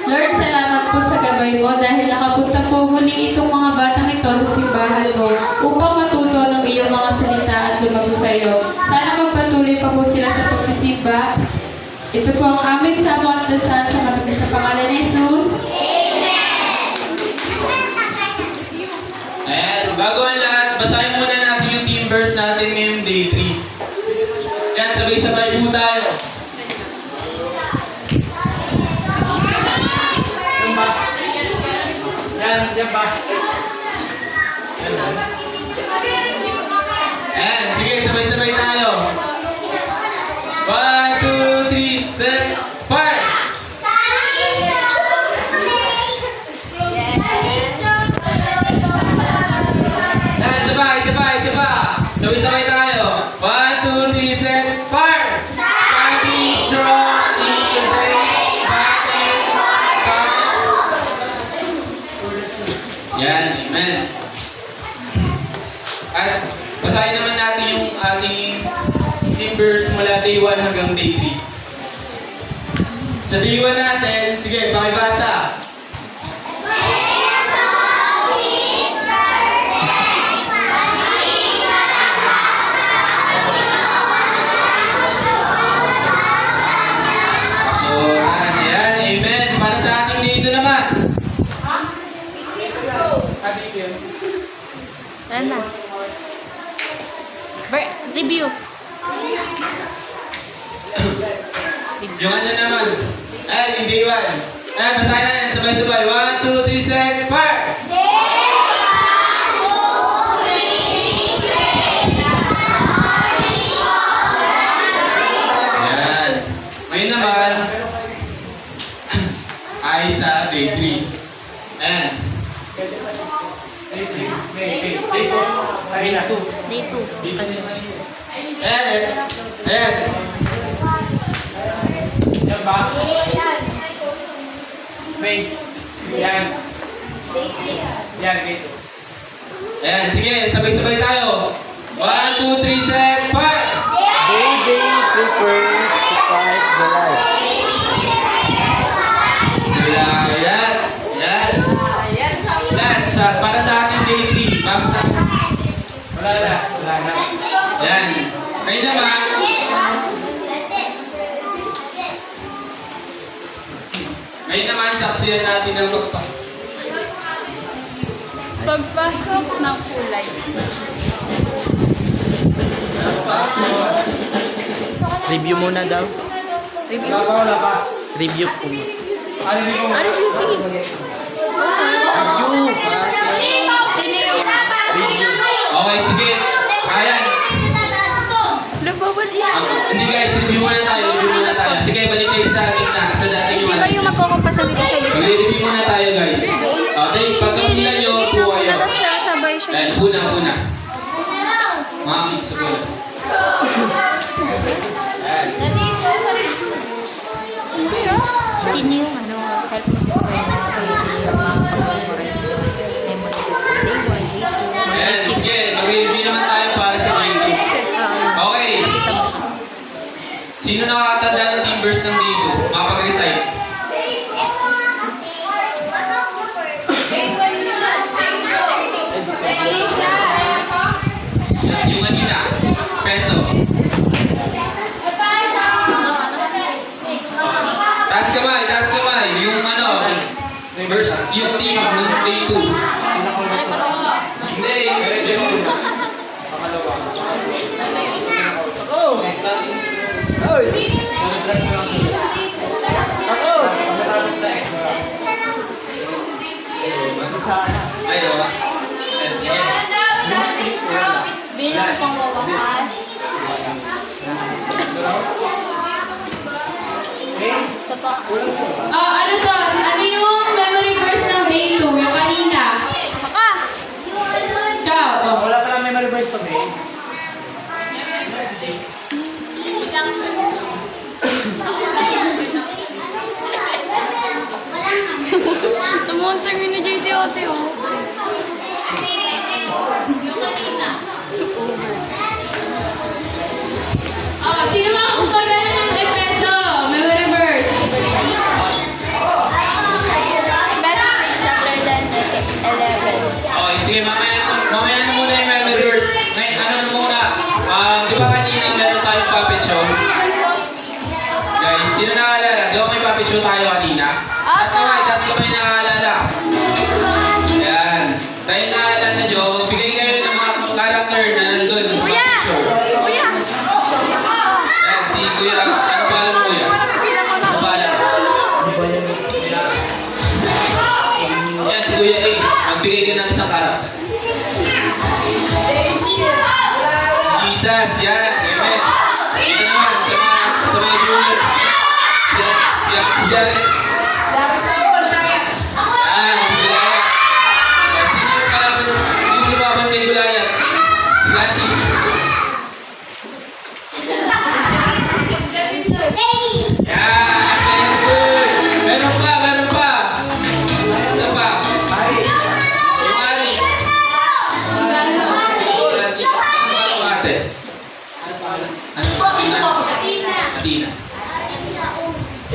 Lord, salamat po sa gabay mo dahil nakapunta po muli itong mga batang ito sa simbahan mo upang matuto ng iyong mga salita at lumago sa iyo. Sana magpatuloy pa po sila sa pagsisimba. Ito po ang aming samo at dasal sa matamis na pangalan ni Jesus. Ayan, bago ang lahat, basahin muna natin yung team verse natin ngayong day 3. Yan, sabay-sabay po tayo. Yan ba? Ayan, sige, sabay-sabay tayo. 1, 2, 3, set, fire! Yan, sabay. Sabay-sabay tayo. 1, 2, 3, set, fire! Standing strong in the faith, battle for God. Yan, amen. At basahin naman natin yung ating team verse mula day 1 hanggang day 3. Sa day 1 natin, sige, pakibasa. Yan, amen. Para sa ating dito naman. Ano na? Review. Yung ano naman. Ayan, yung day 1. Ayan, basahin natin. Sabay-sabay. 1, 2, 3, set, fire! Ayan. Ngayon naman, ay sa day 3. Ayan. Day 2. Ayan. Ayan. Yan ba? Wait. Yan. Yan, wait. Ayan, sige, sabay-sabay tayo. 1, 2, 3, set, fire! Baby prepares to fight the life. Ayan. Ayan. Last, para sa ating day 3. Bago tayo. Wala na. Ayan. Ngayon naman, saksiyan natin ang Pagpasok ng kulay. Review muna daw. Review? Review po. Review? Sige. Review. Sino yung... Review. Okay, sige. Ayan. Nababal yan. Hindi guys, review muna tayo. Sige, balik kayo sa gitna. Sa dating Di ba yung magkukumpasa dito sa likod? Mag-review muna tayo guys. Okay, pagkapilan nyo, po kayo. Tapos sabay siya. Ayan, puna. Mga kids, puna. Ayan. Sino yung help mo si Kuya? Sino yung mga pag-memorize mo? Memory ko sa day 1, day 2. Ayan, sige. Mag-review naman tayo para sa team. Chipset. Okay. Nakita mo siya. Sino nakakatanda ng team verse ng day 2? Makapag-recite. Yung kanina. Peso. Taas kamay. Yung verse, yung team ng day 2. Hindi, Ay, wala. Bilang pang wawakas. Ano to? Ano yung memory verse ng day 2? Yung kanina. Baka! Ikaw. Oh. Wala pa lang memory verse to me. Sumuntang yun ni JC Ote, oh. Yung kanina. Sino mga kumagana ng Efeso? Memory verse. Sino nakaalala? Di ba may puppet show tayo kanina? Taas kamay nakaalala. Ayan. Dahil nakaalala nyo, bigay kayo ng mga character na nandun sa puppet show. Ayan, si Kuya. Ano pala mo, Kuya? Ano pala? Ayan, si Kuya A. Magbigay ka ng isang character. Jesus, yan. Amen. Ito naman, sa mga juniors. Si Jared. Yan, si Gulayat. Sino yung kalaban? Sino yung lumaban kay Gulayat? Si Gladys. Yan, very good. Meron pa. Isa pa. Yung Ali. Atina.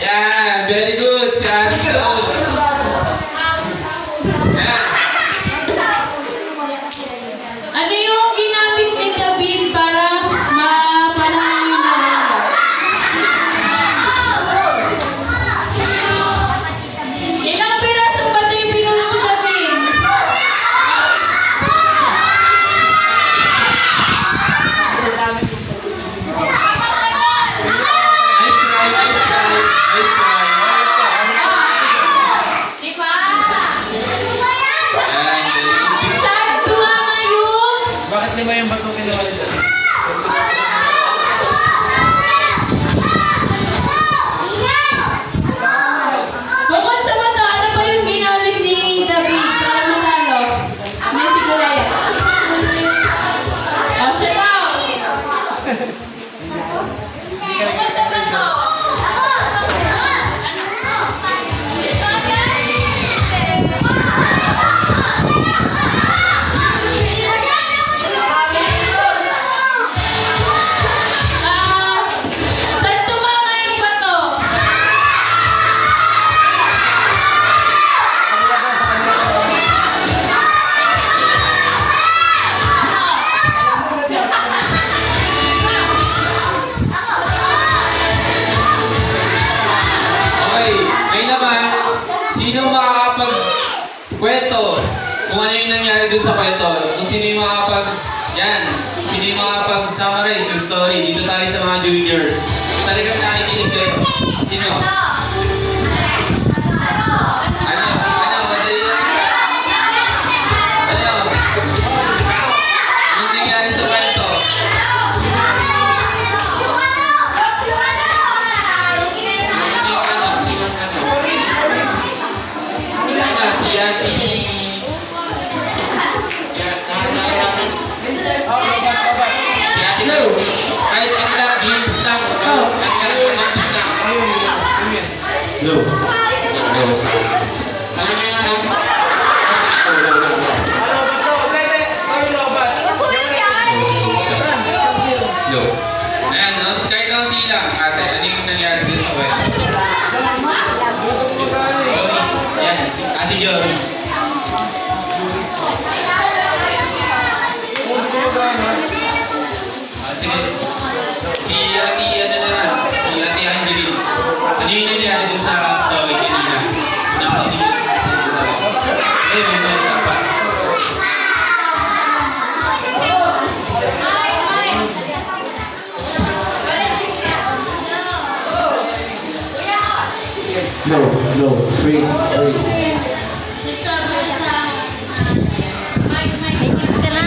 Yan, very good. Si Alison. Yan. Ano yung ginamit ni David para mapanalo yung nawala? Ilang pirasong bato yung pinulot ni David? Nice try. Diba? Yan, very good. Saan tumama yung? Bakit lima yung bato kinuha nila? Bukod sa bato, ano pa yung ginamit ni David para matalo? Hindi si Goliath. Oh, siya daw. Bukod sa bato. Saan tumama yung bato? Okay, ngayon naman, sino makakapag-kwento kung ano yung nangyari dun sa kwento? Kung sino yung sino yung makakapag-summarize yung story? Dito tayo sa mga juniors. Talagang nakikinig kayo. Sino? Madali lang. Anong nangyari sa kwento? Si Ate. Si Ate Lou. Kahit ang lang, games lang. Lou. Lou. Ayan, no? Kahit kaunti lang, ate. Ano yung nangyari dun sa kwento? Joris. Yan, si Ate Joris. Sige, si Ate, ano na lang, si Ate Angeline. Ano yung nangyari dun sa story kanina? Napatingin. May pa. No, freeze. May chips ka na?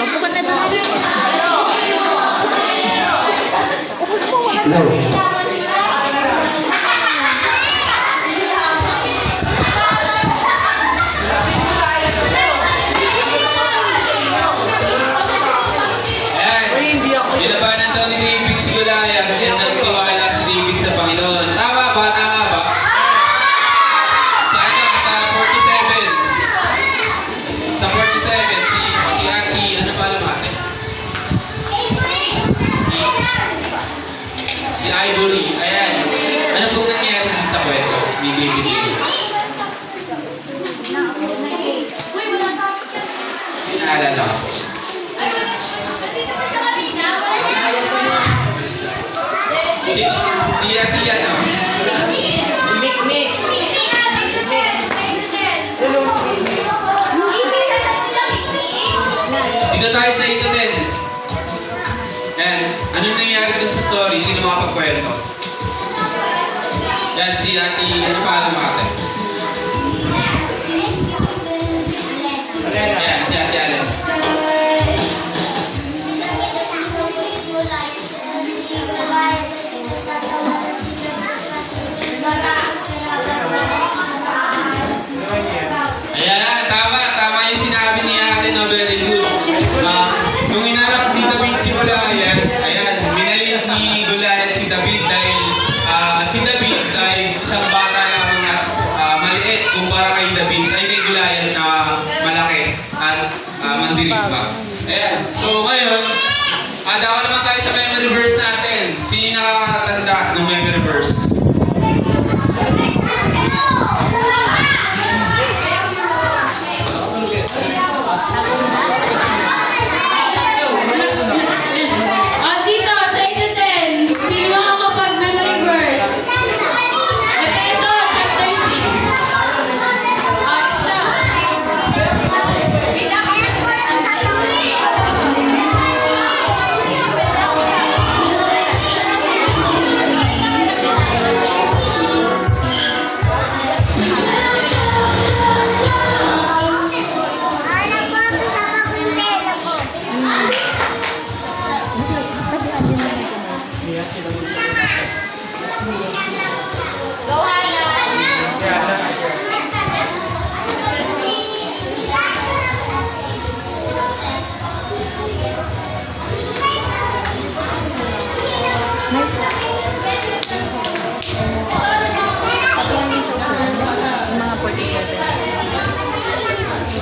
Opo ka na ba? Upod ko, wala. Ayan, nilabanan daw ni David si Goliath and nagtiwala si David sa Panginoon. Tama ba? Sa ano? Sa 47. Sa 47, si Ate, ano pa alam ate? Si Ivory. Ayan. Ano pong nangyari dun sa kwento ni David? naalala ko. Si Ate ano? Dito tayo sa ito din. Yan. Anong nangyari dun sa story? Sino makapagkwento? Yan, si Ate, ano pa alam ate? Yan, si Ate Allen. Ayan, tama yung sinabi ni ate na very good. Nung inarap ni David si Goliath, ayan, minalin ni Goliath si David dahil si David ay isang bata lamang at maliit kumpara kay David ay kay Goliath na malaki at mandirigma. Ayan, so ngayon, dawa naman tayo sa memory verse natin. Sino yung nakakatanda ng memory verse? Dito, sa ito din. Sino makakapag-memory verse? Efeso, chapter 6. Yung mga 47.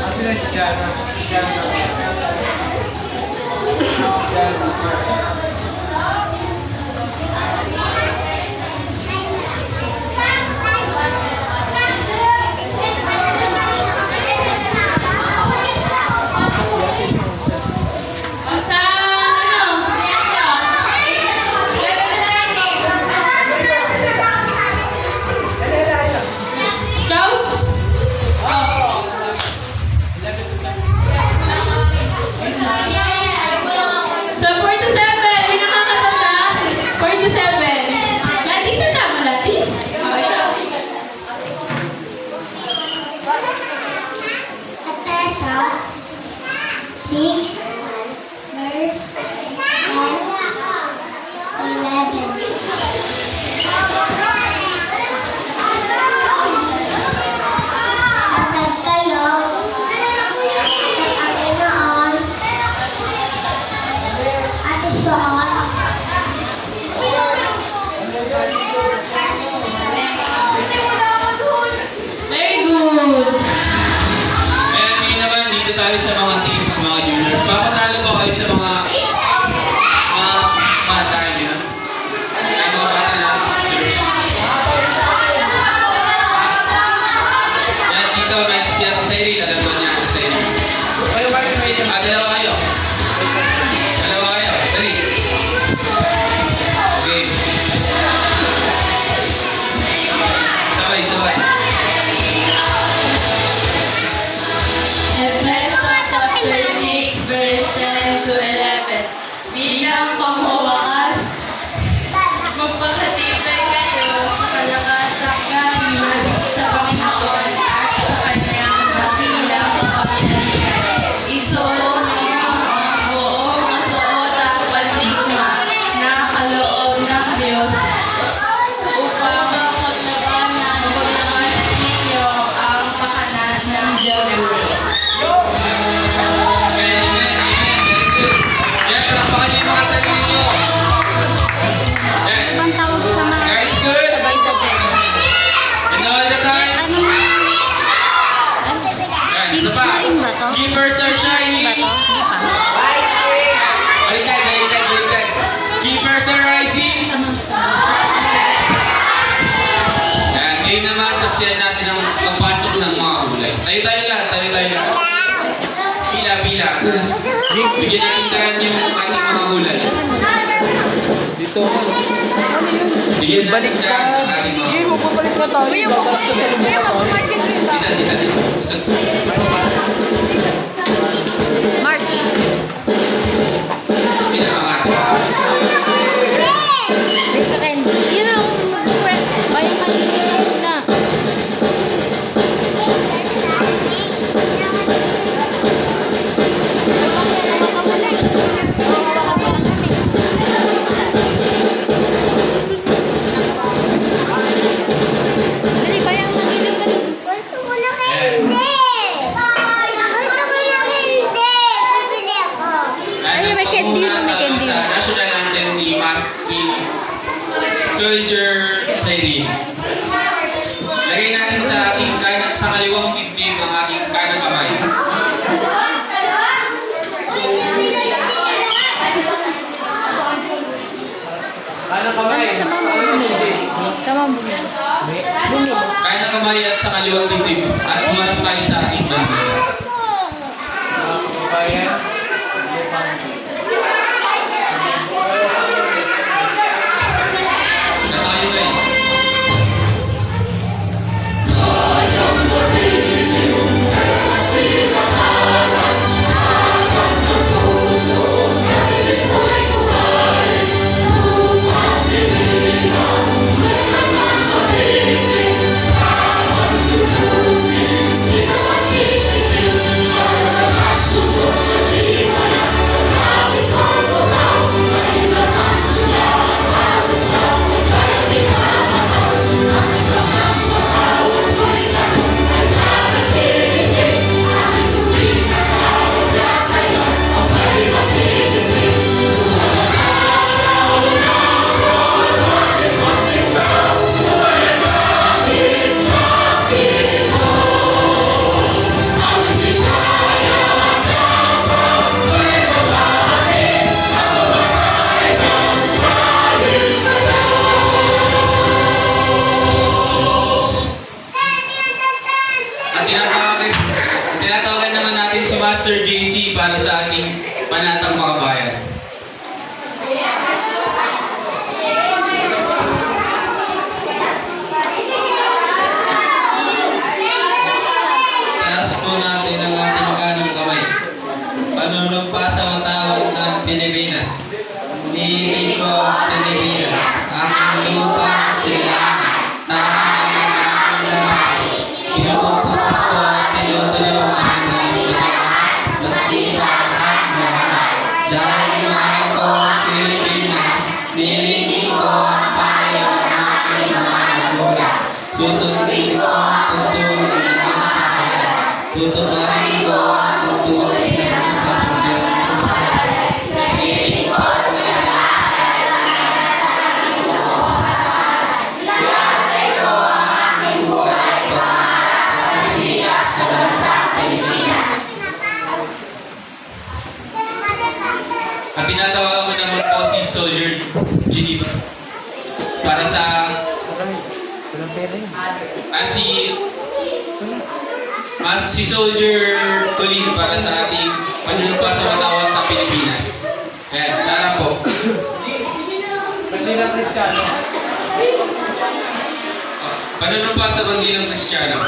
Sila si Jana. Sa ano? Ikaw? Sa 4 to 7, may nakakatanda? 4 to 7. Latis na tama, Latis? Ikaw. Efeso 6, verse 11. Agad kayo sa Panginoon at isuot Very good. Ayan, ngayon naman dito tayo sa mga teams, mga juniors. Papatalo ko kayo sa mga bata niyo. Ay, mga bata natin sa church. Yan, dito, may si Ate Cyril. Alam mo niya, Ate Cyril. Dalawa kayo. Dalawa kayo. Dali. Okay. Sabay, sabay. Efeso chapter 6, verse 10 to 11. Bilang pangwawakas, magpakatibay kayo sa kalakasan galing sa Panginoon at sa kanyang dakilang kapangyarihan. Isuot niyo ang buong kasuotang pandigma na kaloob ng Diyos upang mapaglabanan ninyo ang pakanan ng Diyos. Amen, amen, amen. Very good. Yan, palakpakan niyo yung mga sarili niyo. Yan. Ibang tawag sa mga Guys, good. sabay dagat. And all the time. Anong... Yan, isa Teams pa. na rin ba to? Keepers are shining. Ba to? Hindi pa. Baliktad, baliktad, baliktad. Keepers are rising. Yan, ngayon naman, saksiyan natin ang pagpasok ng mga kulay. Tayo tayo lahat, tayo tayo lahat. Pila, pila. Bigyan natin daan yung ating mga kulay. Dito. Bigyan natin daan ang ating mga Hindi, huwag papalik na tayo. Babalik sa salong na tayo. Dito. Usap. March. Mr. Candy. Yun ang bayan maliit na. Dali, bayang mag-ilaw ka dun. Gusto ko na candy! Gusto ko na candy! Bibili ako. Ay, may candy yun, may candy. Sa national anthem ni Soldier Siren. Lagay natin sa ating sa kaliwang dibdib ang ating kanang kamay. Ano kamay? Sama mo bumili. Bumili. Kanang kamay at sa kaliwang dibdib. At humarap tayo sa ating bandila. Mga kababayan. Sa tayo guys. At tinatawagan naman natin si Master JC para sa ating panatang makabayan. Taas po natin ang ating kanang kamay. Panunumpa sa matawag ng Pilipinas. Nililin ko ang Pilipinas. Aking lupa sila. Tangan ang aking lahat. Pinupupunta ko at tinutulungan ng Pilipinas. Masipag at mahal. Dahil mahal ko ang Pilipinas. Nililin ko ang payo ng aking mga magulang. Susundin ko ang tutuloy ng kakayan. Tutuparin ko ang tutuloy ng sa At tinatawagan ko naman po si Soldier Geneva para sa Walang pera yun. si Soldier Colin para sa ating panunumpa sa matawag ng Pilipinas. Ayan, sana po. Bandilang Kristiyano. Panunumpa sa bandilang Kristiyano.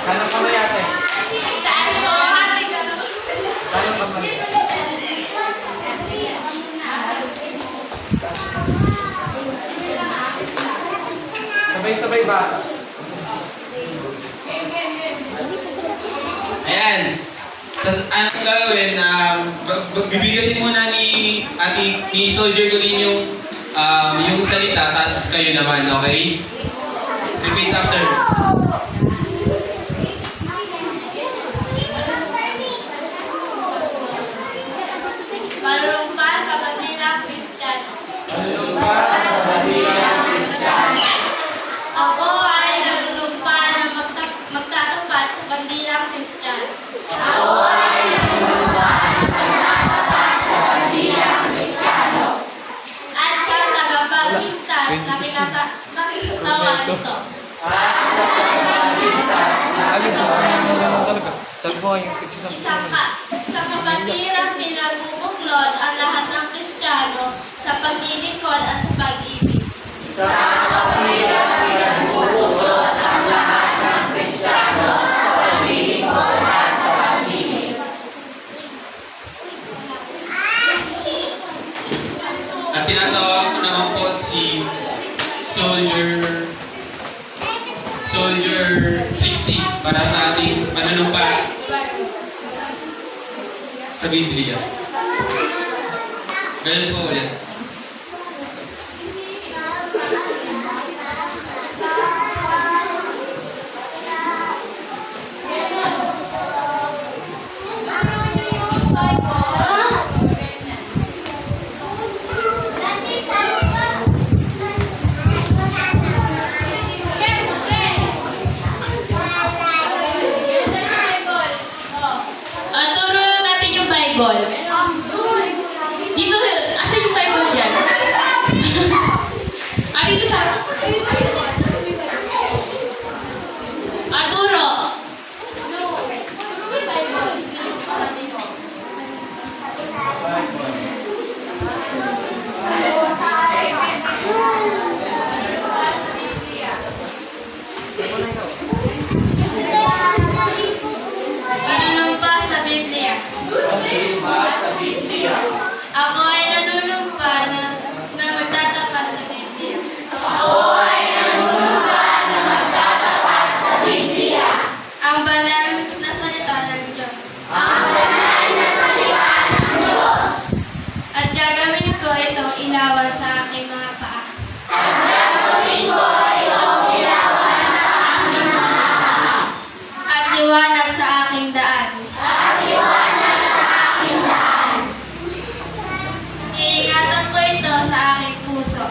Kanang kamay ate. Kanang kamay. Sabay-sabay basa. Ayan. Ang gagawin, bibigasin muna ni Soldier Colin yung salita, tas kayo naman, okay? Repeat after me. Panunumpa sa bandilang Kristiyano. Ako ay nanunumpa na magtatapat sa bandilang Kristiyano. po yung picture sa Sa kapatiran pinabubuklod ang lahat ng Kristiyano sa paglilingkod at sa pag-ibig. At tinatawag ko naman po si Soldier Trixie para sa ating panunumpa sa Biblia. Ganun po ulit. Turo natin yung Bible. Dito, asan yung Bible dyan? Dito sa... Turo. Nanunumpa sa Biblia. Ako ay nanunumpa na magtatapat sa Biblia. Ang banal na salita ng Diyos. At gagawin ko itong ilawan sa aking mga paa. At liwanag sa aking daan. Iingatan ko ito sa aking puso.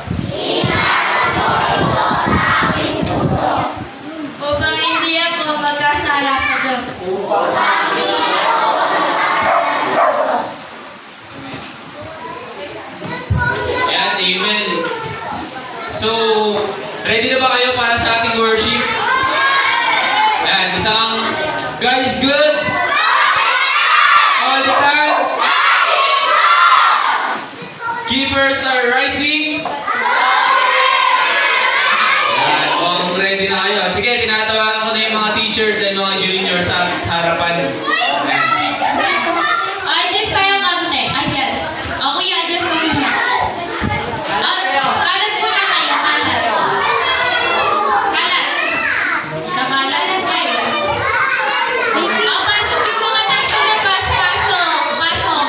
Upang hindi ako magkasala sa Diyos. Ayan, amen. So, ready na ba kayo para sa ating worship? Ayan, isang God is good all the time. Keepers are rising. Ayan, kung ready na kayo. Sige, tinatawagan ko na yung mga teachers and mga juniors sa harapan. Ayan. Adjust tayo konti. Adjust. O kuya, adjust ko muna. Kalat muna kayo. Kalat. Kalat. Nakalat kayo. Pasok yung mga nasa labas. Pasok. Pasok.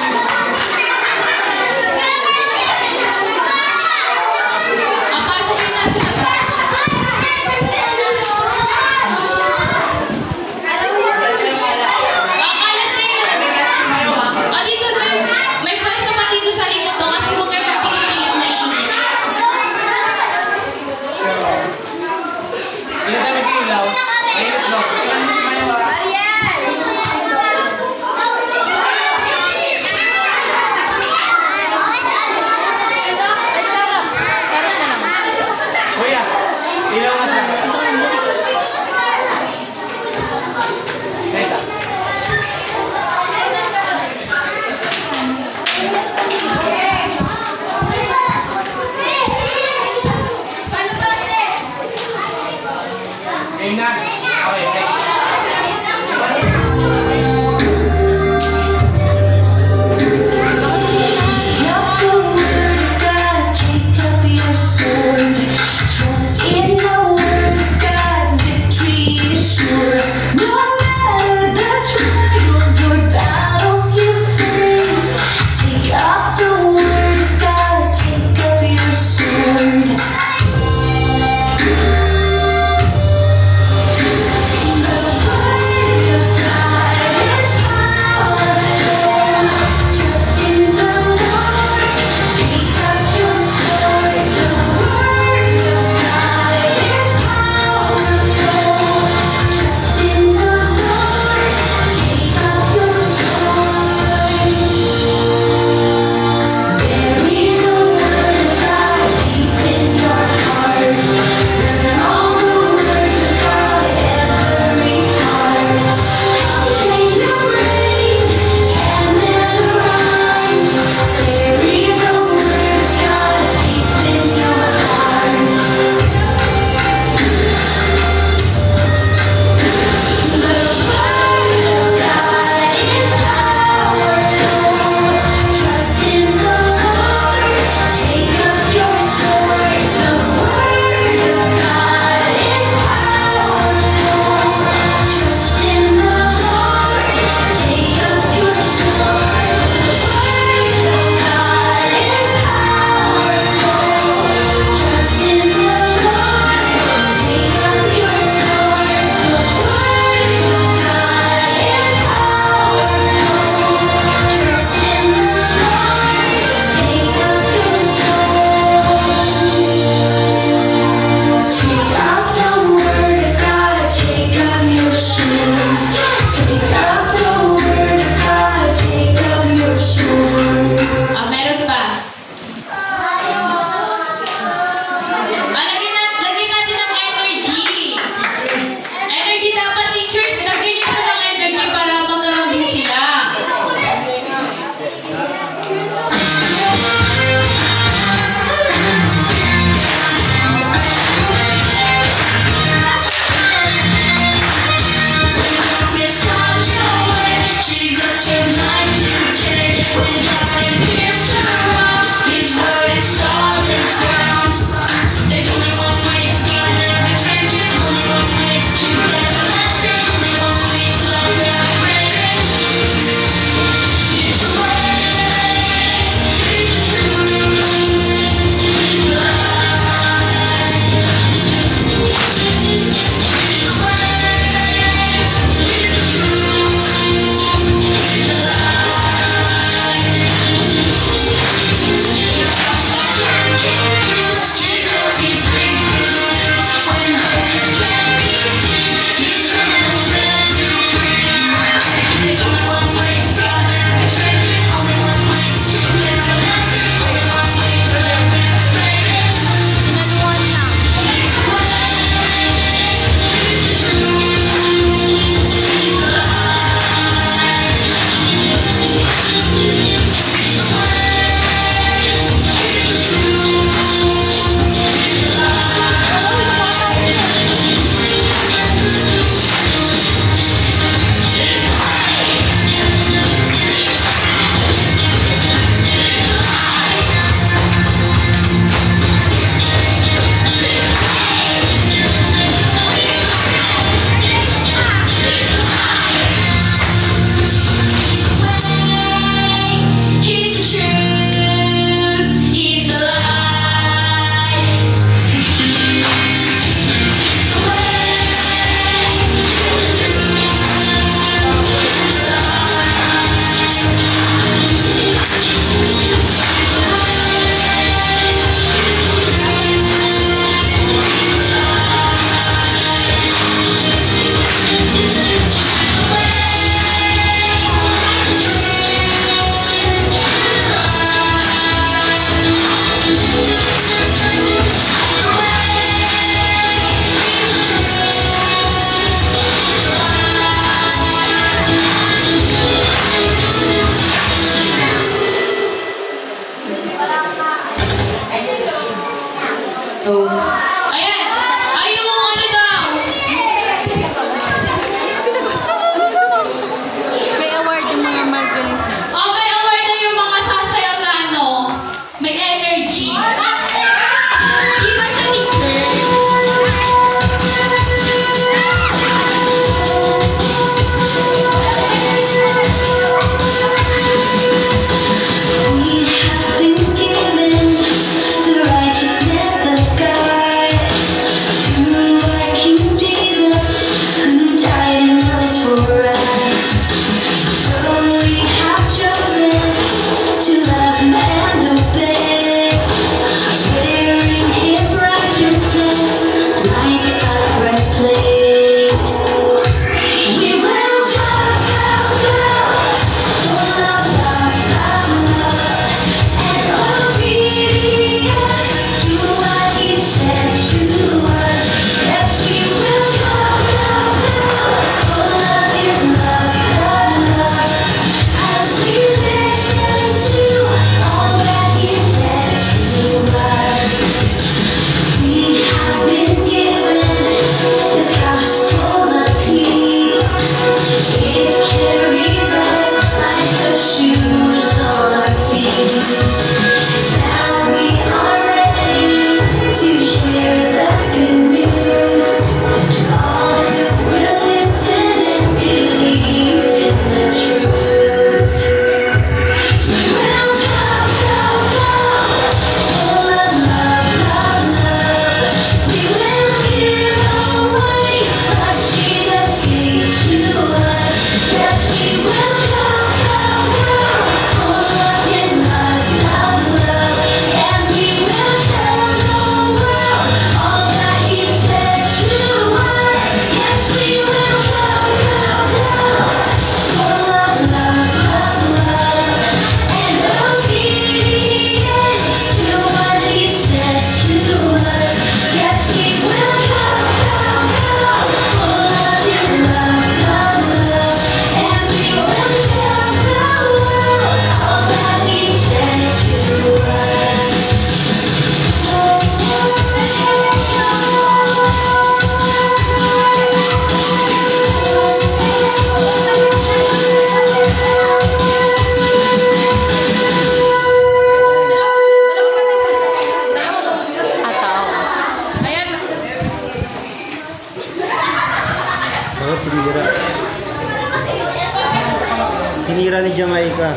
ka.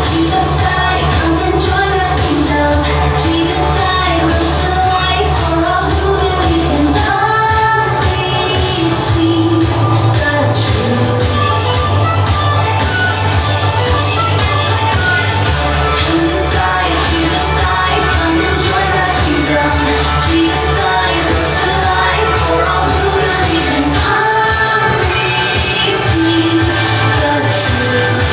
Jesus died, come and join us, kingdom. Jesus died, rose to life for all who believe in God. We see the truth. Inside, Jesus died, come and join us, kingdom. Jesus died, rose to life for all who believe in God. We see the truth.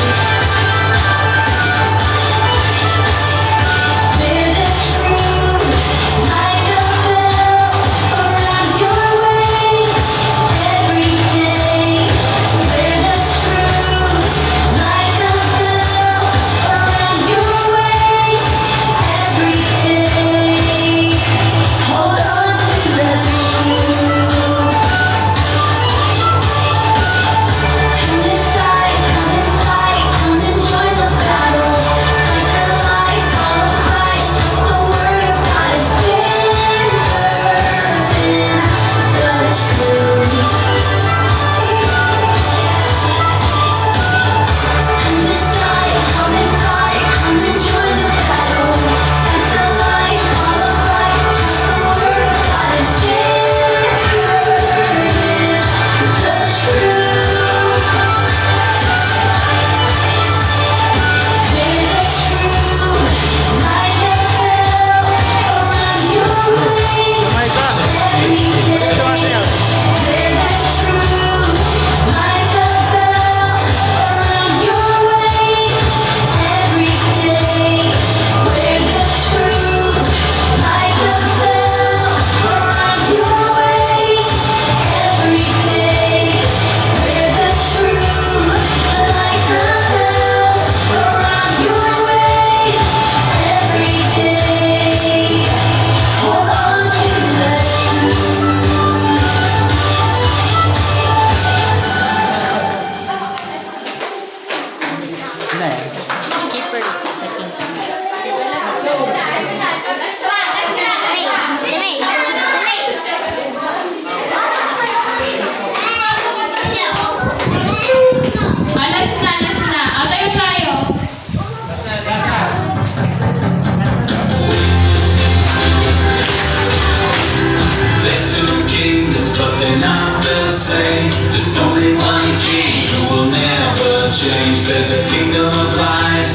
We're the truth, like a bell around your way every day. We're the truth, like a bell around your way every day. Hold on to the truth. Come decide, come and fight, come and join the battle. Fight the lies, follow Christ, just the word of God and stand firm in the truth. Come decide, come and fight, come and join the battle. Fight the lies, follow Christ, just the word of God and stand firm in the truth. We're the truth, like a bell around your way Kamay ka. every day. Ito kasi yan. We're the truth, like a bell around your way every day. We're the truth, like a bell around your way every day. We're the truth, like a bell around your way every day. Hold on to the truth. Keepers of the kingdom. Alas na. Atayo tayo. There's two kingdoms, but they're not the same. There's only one king who will never change. There's a kingdom of lies,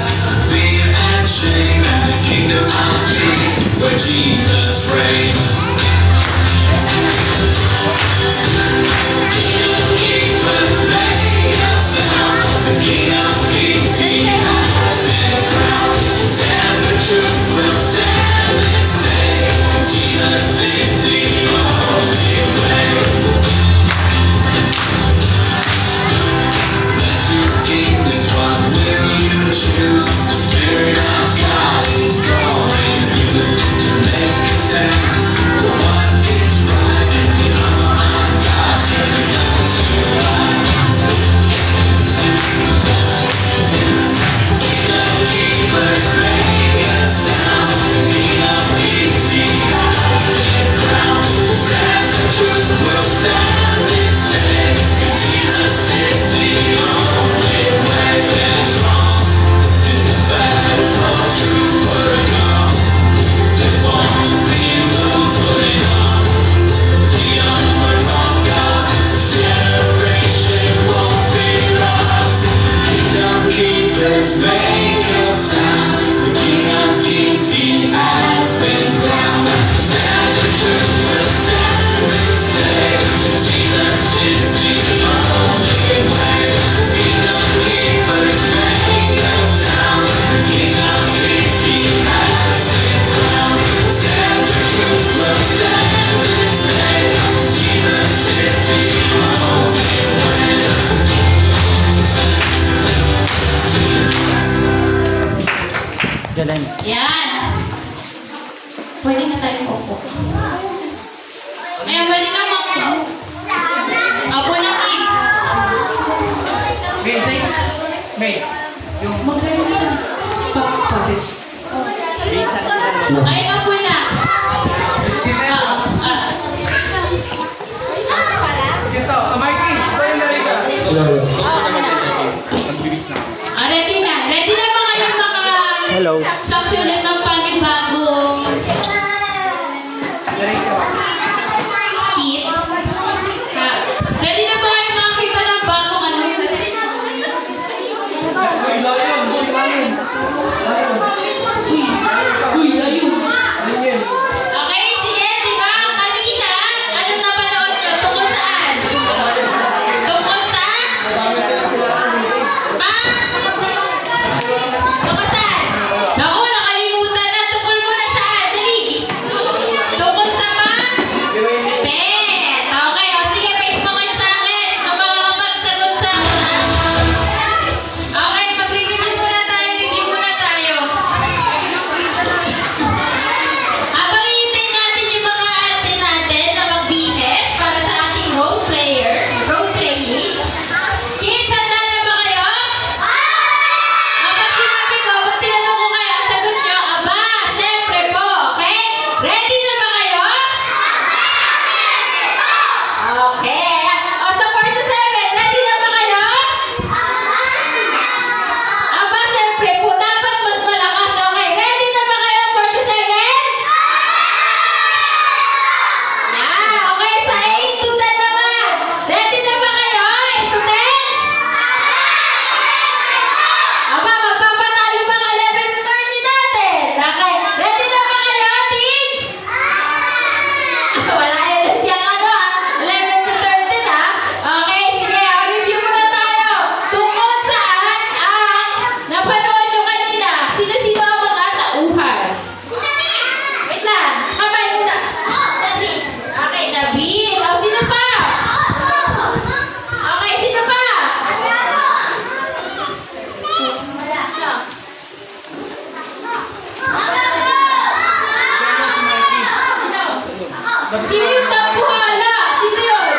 fear and shame, and the kingdom of truth, where Jesus reigns. Keepers make a sound. The King of Kings, he has been crowned. Stand for truth, will stand this day. 'Cause Jesus is the only way. There's two kingdoms, what will you choose? The Spirit of God is calling you to make a stand. Galing. Yan. Pwede na tayo upo. Ayan, bali na mga. Apo na kids. Mag-ready na siya. Ay, apo na. Hello. Ready na. Ready na ba kayo mga Hello. saksi ulit ng panibagong skit? Ready na ba kayo makakita ng bagong ano? Uy, ayun. Okay, sige, di ba? Kanina, anong napanood nyo? Tungkol saan? Tungkol sa? Tungkol saan? Naku, nakalimutan na. Tungkol mo na saan? Dali. Tungkol sa pet. Okay, o sige, pet mo kayo sa akin. Kung makakapagsagot sa akin, ha? Okay, mag-review muna tayo. Review muna tayo. Habang hinihintay natin yung mga ate natin na mag-BS para sa ating role playing. Kids, handa na ba kayo? Kapag sinabi ko, pag tinanong ko kayo, ang sagot nyo, aba, syempre po, okay? Ready na ba kayo? Okay. O sa 4 to 7, ready na ba kayo? Aba, syempre po, dapat mas malakas. Okay, ready na ba kayo 4 to 7? Okay, sa 8 to 10 naman. Ready na ba kayo? 8 to 10? Aba, magpapatalo bang 11 to 30 natin? Okay, ready na ba kayo, teens? Wala energy ang 11 to 13 ha. Okay, sige, review muna tayo. Tungkol saan ang napanood nyo kanina? Sino-sino ang mga tauhan? Wait lang, kamay muna. Okay, David. O, sino pa? Okay, sino pa? Sino yung tampuhala? Sino yun?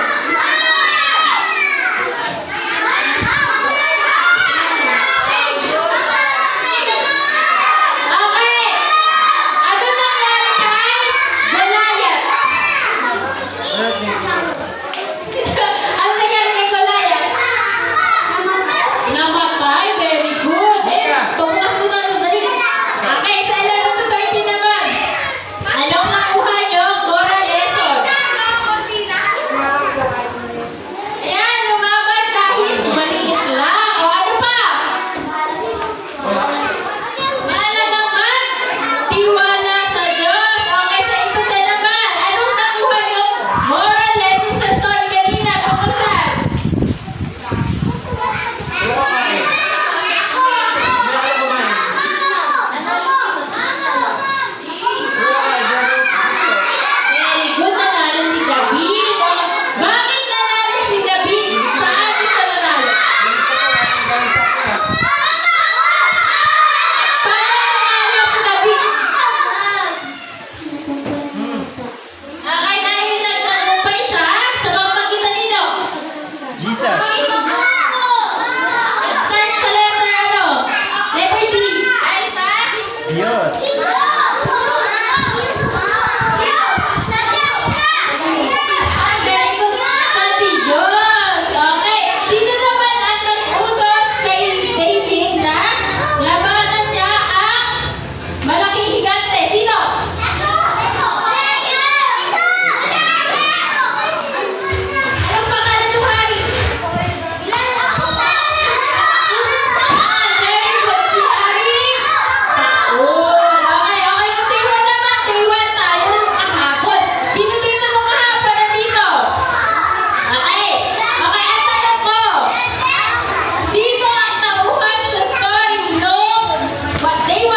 Okay. Ano nangyari kay Goliath? Ano nangyari kay Goliath? Namatay. Very good. Pagwas mo na ito. Dali. Okay, sa 11 to 13 naman. Anong nakuha nyo? Moral lesson. Ayan, lumaban kahit maliit lang. O ano pa? Mahalagang magtiwala sa Diyos. Okay, sa 8 to 10 naman. Anong nakuha nyo? Moral lesson sa story kanina. Tungkol saan? Very good, nanalo si David. Bakit nanalo si David? Paano siya nanalo? Paano nanalo si David? Okay, dahil nagtagumpay siya sa pamamagitan nino. Jesus. Let's start sa letter ano? Letter D. Isaac? Dios. Very good. Sa Diyos. Okay. Sino naman ang nag-utos kay David na labanan niya ang malaking higante? Sino? Anong pangalan ng hari? Very good. Si Hari Saul. Okay, okay. Day 1 naman. Day 1 tayo kahapon. Sino dito nung kahapon nandito? Okay. Okay, ang tanong ko. Sino ang tauhan sa story nung day 1?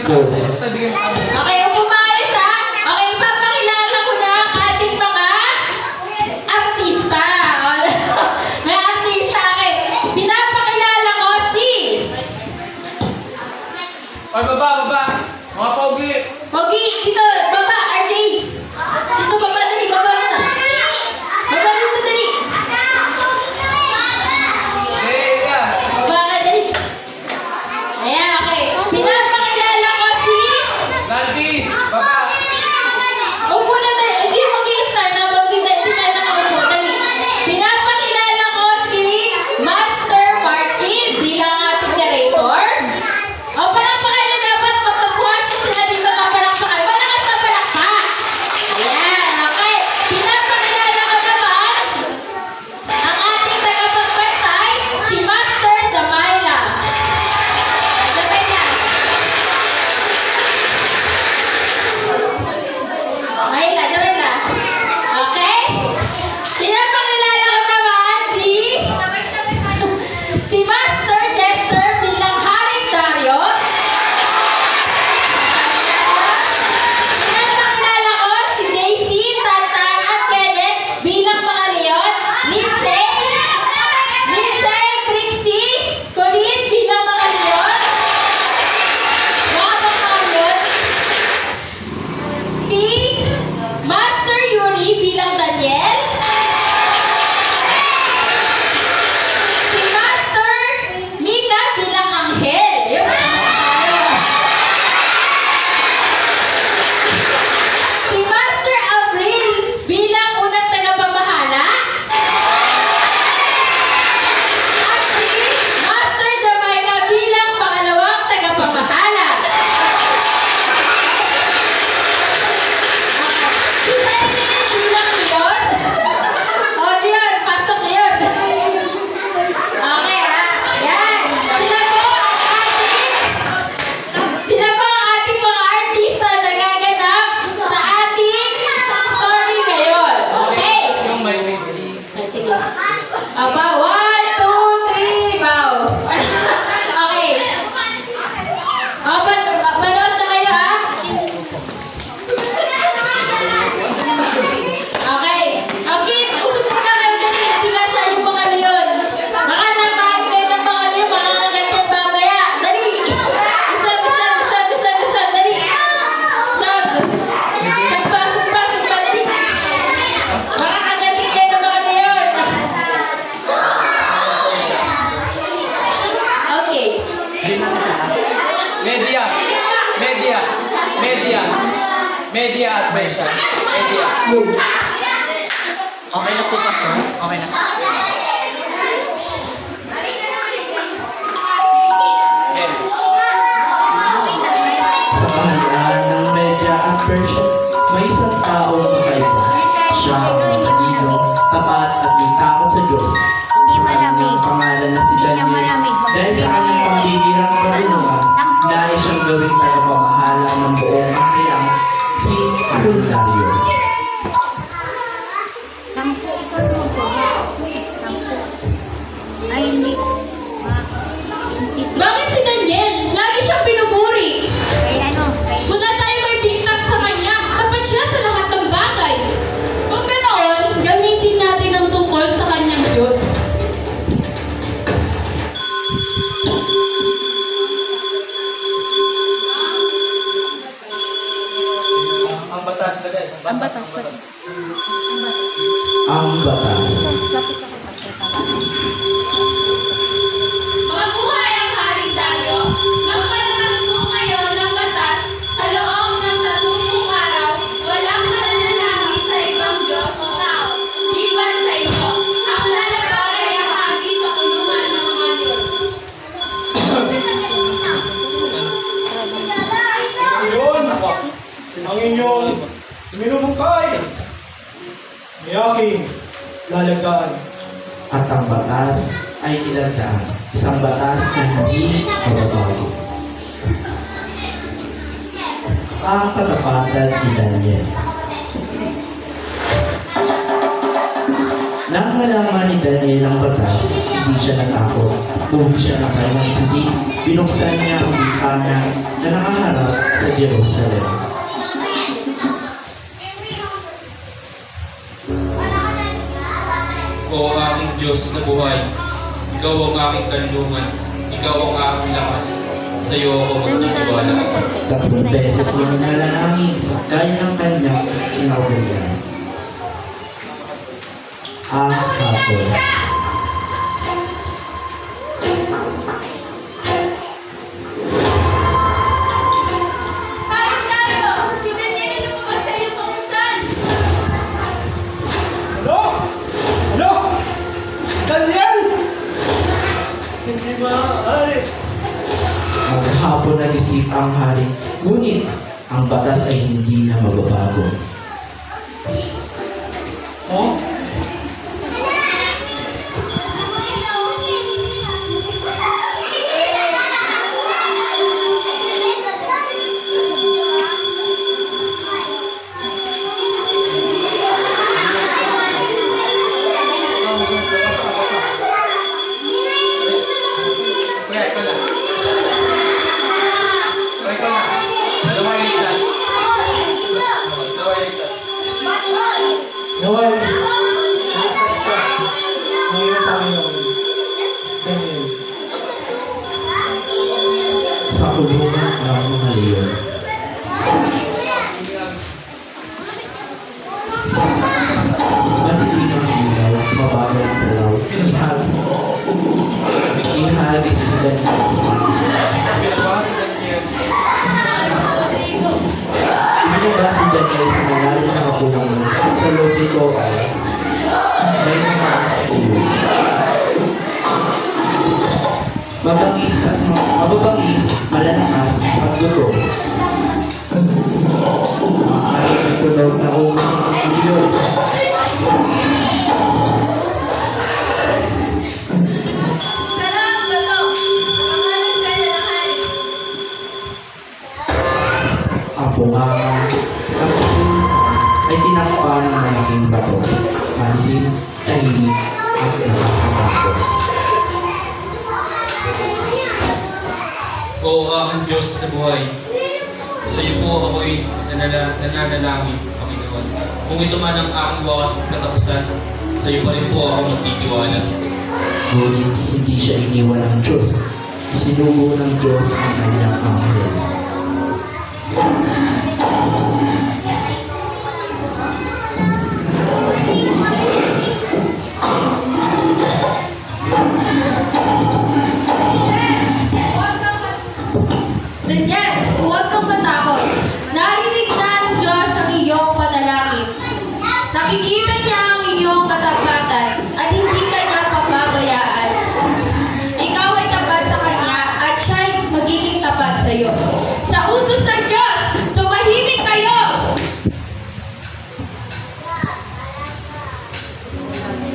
Go. Okay, umalis ha. Okay, ipapakilala ko na ang ating mga artista. May artista. Okay, pinapakilala ko si Ay, baba. Mga pogi. Pogi, dito, baba, RJ. Dito, baba, dali, baba na. Baba dito, dali. Baba ka, dali. Ayan, okay. Pinapakilala ko si... Landis, baba. Upo na, dali. Hindi mo mag-i-start na hindi tayo nakaupo. Dali. Pinapakilala ko si Master Martin bilang ating narrator. O, palakpakan na dapat mapagbuhat sila dito ng palakpakan. Malakas na palakpak. Ayan, okay. Pinapakilala ko naman ang ating tagapagbantay, si Master Jamaila. Sabay niya. Jamaila. Okay? Pinapakilala ko naman si Master Jester bilang Haring Darius. Pinapakilala ko si JC, Tantan at Kenneth bilang mga leon. Lindsay, Trixie, Corinne bilang mga leon. Mga leon. Si Master Yuri bilang Daniel. Si Master Mika bilang Angel. Yun naman tayo. Si Master Avril bilang unang tagapamahala. At si Master Jamaika bilang pangalawang tagapamahala. Si Sainin bilang Leon. O, Leon, pasok Leon. Okay ha. Yan. Sila po ang ating mga artista na gaganap sa ating story ngayon. Okay? Sige. Aba, 1, 2, 3, bow. Okay. Manood na kayo ha. Okay. Okay, usap mo na kayo dali. Sila siya yung mga leon. Baka nakain kayo ng mga leon. Baka kaganyan mamaya. Dali. Isag. Dali. Isag. Sagpa. Dali. Baka kaganyan kayo ng mga leon. Okay. Media at Brescia. Media. Okay na po ba, sir? Okay na. Sa kaharian ng Media at Persia, may isang taong kakaiba. Siya ang matalino, tapat at may takot sa Diyos. Ang pangalan na si Daniel. Dahil sa kanyang pambihirang karunungan, nais siyang gawing tagapamahala ng buong kaharian, si Haring Darius. Ay, hindi. Bakit si Daniel? Lagi siyang pinupuri. Wala tayong may bintang sa kanya. Tapat siya sa lahat ng bagay. Kung ganoon, gamitin natin ang tungkol sa kanyang Diyos. Ang batas lagay. Ang batas kasi. Ang batas. Lapit ako kasi Mabuhay ang Haring Dario. Magpalabas po kayo ng batas sa loob ng 30 araw. Walang mananalangin sa ibang Diyos o tao. Iwan sa inyo. Ang lalabag ay ang hagi sa kulungan ng mga leon. Yun, ang inyong minumungkay ay aking lalagdaan. At ang batas ay ilandaan. Isang batas na hindi mababago. Ang katapatan ni Daniel. Nang malaman ni Daniel ang batas, hindi siya natakot Umuwi siya ng kanyang silid. Binuksan niya ang bintana na nakaharap sa Jerusalem. O aking Diyos na buhay, Ikaw ang aking kanlungan, Ikaw ang aking lakas, sa iyo ako magtitiwala. 3 beses na nanalangin, gaya ng kanyang inaugalian. Ang hapon. Tayo tayo! Si Daniel ay lumabas sa iyong pangusan! Ano? Ano? Daniel! Hindi maaari. Maghapon nag-isip ang hari, ngunit ang batas ay hindi na mababago. Oh? Nawal. Ligtas ka. Ngayon Panginoon. Daniel. Sa kulungan ng mga leon. Madilim ang ilaw, mabagal ang dalaw, ihagis si Daniel sa Ibinaba si Daniel sa malalim na kapulungan. Sa loob nito ay may mga ulo. Mababangis, malalakas, at gutom. Maaari ng tunog na umusok ng leon. Sarang bato! Ang anak sa lalahan! Ang bunganga ng ay tinakpan ng malaking bato. Malihim, tahimik, at nakakatakot. O aking Diyos na buhay, sa iyo po ako'y nananalangin, Panginoon. Kung ito man ang aking wakas at katapusan, sa iyo pa rin po ako magtitiwala. Ngunit hindi siya iniwan ng Diyos. Isinugo ng Diyos ang kanyang anghel. Daniel, huwag kang matakot. Narinig na ng Diyos ang iyong panalangin. Nakikita niya ang iyong katapatan at hindi ka niya papabayaan. Ikaw ay tapat sa Kanya at siya ay magiging tapat sa iyo. Sa utos ng Diyos, tumahimik kayo!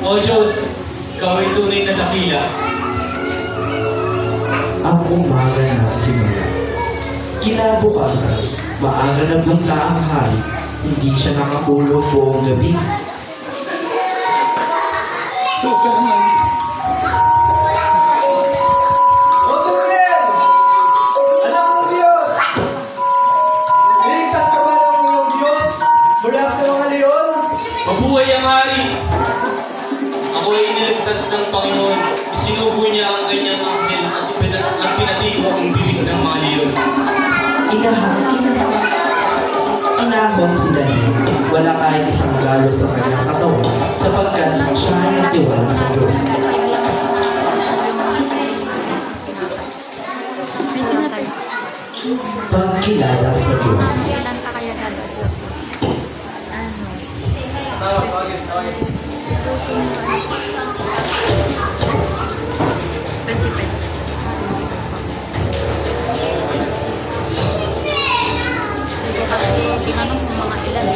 O Diyos, ikaw ay tunay na dakila. Ang umaga na simula. Kinabukasan, maaga na punta ang hari. Hindi siya nakatulog buong gabi. O Daniel! Anak ng Diyos! Niligtas ka ba ng iyong Diyos mula sa mga leon? Mabuhay ang hari! Ako ay iniligtas ng Panginoon. Isinugo niya ang kanyang anghel at pinatiko ang bibig ng mga leon. Inahon si Daniel. Wala kahit isang galo sa kanyang katawan sapagkat siya ay nagtiwala sa Diyos. Pagkilala sa Diyos. Kailan pa kaya gano'n? Ano? Hindi kasi tinanong kung mga ilan.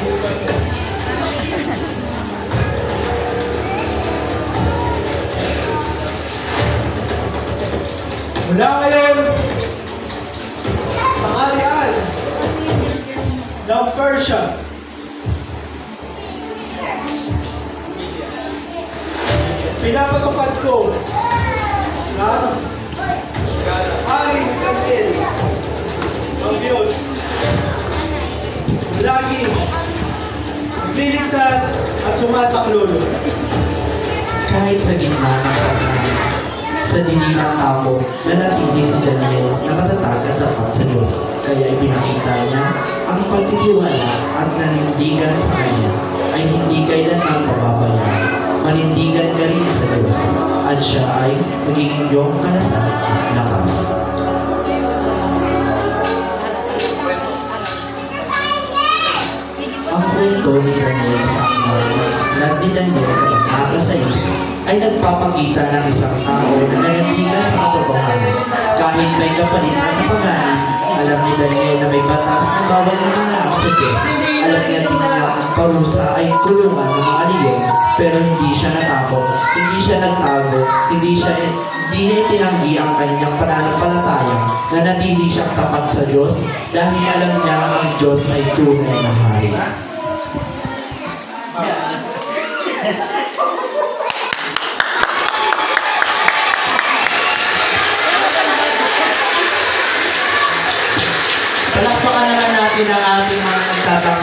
Mula ngayon, sa kaharian ng Persia, pinapatupad ko na Haring Daniel ng Diyos. Laging nagliligtas at sumasaklolo. Kahit sa gitna ng pagkain, sa dilim ng tao, nanatili si Daniel na matatag at tapat sa Diyos. Kaya ipinakita niya ang pagtitiwala at nanindigan sa Kanya ay hindi kailanman pababayaan. Manindigan ka rin sa Diyos at siya ay magiging iyong kalasag at lakas. Ang kwento ni Daniel sa akmal na ni Daniel kabanata 6 ay nagpapakita ng isang tao na nanatigan sa katotohanan. Kahit may kapalit na napagaling, alam ni Daniel na may batas na bawal mananaak sa Diyos. Alam niya din na ang parusa ay kulungan ng mga leon, pero hindi siya natakot, hindi siya nagtago, hindi niya itinanggi ang kanyang pananampalataya na natili siyang tapat sa Diyos dahil alam niya ang Diyos ay tunay na hari. Palakpakan naman natin ang ating mga nagtatanggap